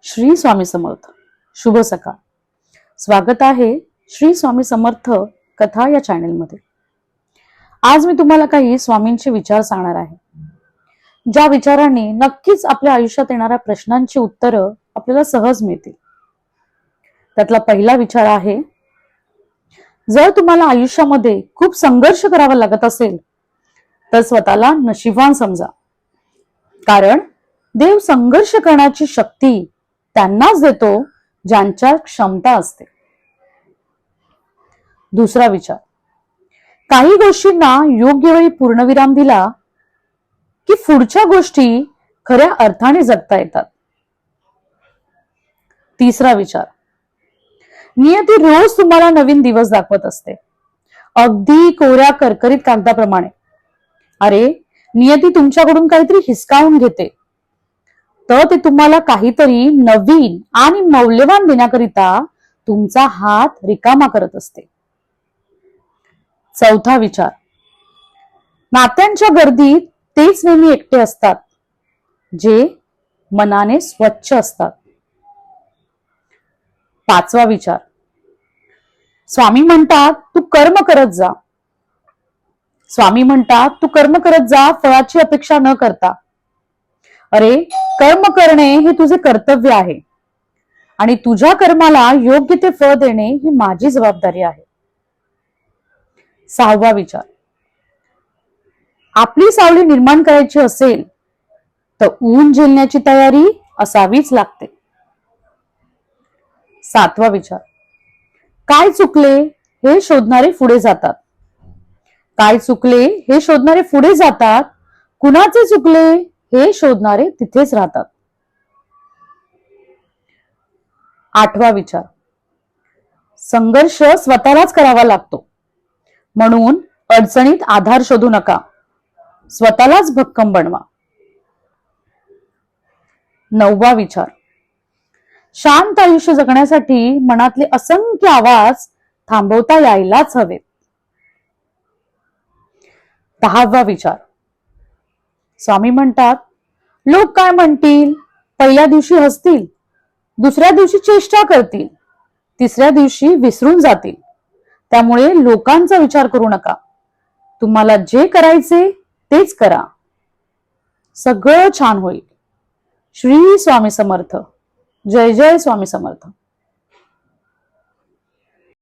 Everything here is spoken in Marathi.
श्री स्वामी समर्थ. शुभ सकाळ. स्वागत आहे श्री स्वामी समर्थ कथा या चॅनेलमध्ये. आज मी तुम्हाला काही स्वामींचे विचार सांगणार आहे, ज्या विचारांनी नक्कीच आपल्या आयुष्यात येणाऱ्या प्रश्नांची उत्तरं आपल्याला सहज मिळतील. त्यातला पहिला विचार आहे, जर तुम्हाला आयुष्यामध्ये खूप संघर्ष करावा लागत असेल तर स्वतःला नशीबवान समजा, कारण देव संघर्ष करण्याची शक्ती त्यांनाच देतो ज्यांच्या क्षमता असते. दुसरा विचार, काही गोष्टींना योग्य वेळी पूर्णविराम दिला की पुढच्या गोष्टी खऱ्या अर्थाने जगता येतात. तिसरा विचार, नियती रोज तुम्हाला नवीन दिवस दाखवत असते, अगदी कोऱ्या करकरीत कागदाप्रमाणे. अरे, नियती तुमच्याकडून काहीतरी हिसकावून घेते, तर ते तुम्हाला काहीतरी नवीन आणि मौल्यवान देण्याकरिता तुमचा हात रिकामा करत असते. चौथा विचार, नात्यांच्या गर्दीत तेच नेहमी एकटे असतात जे मनाने स्वच्छ असतात. पाचवा विचार, स्वामी म्हणतात तू कर्म करत जा. स्वामी म्हणतात तू कर्म करत जा, फळाची अपेक्षा न करता. अरे, कर्म करणे हे तुझे कर्तव्य आहे आणि तुझ्या कर्माला योग्य ते फळ देणे ही माझी जबाबदारी आहे. सहावा विचार, आपली सावली निर्माण करायची असेल तर ऊन झेलण्याची तयारी असावीच लागते. सातवा विचार, काय चुकले हे शोधणारे पुढे जातात. काय चुकले हे शोधणारे पुढे जातात, कुणाचे चुकले हे शोधणारे तिथेच राहतात. आठवा विचार, संघर्ष स्वतःलाच करावा लागतो, म्हणून अडचणीत आधार शोधू नका, स्वतःलाच भक्कम बनवा. नववा विचार, शांत आयुष्य जगण्यासाठी मनातले असंख्य आवाज थांबवता यायलाच हवेत. दहावा विचार, स्वामी म्हणतात लोक काय म्हणतील, पहिल्या दिवशी हसतील, दुसऱ्या दिवशी चेष्टा करतील, तिसऱ्या दिवशी विसरून जातील. त्यामुळे लोकांचा विचार करू नका, तुम्हाला जे करायचे तेच करा, सगळं छान होईल. श्री स्वामी समर्थ. जय जय स्वामी समर्थ.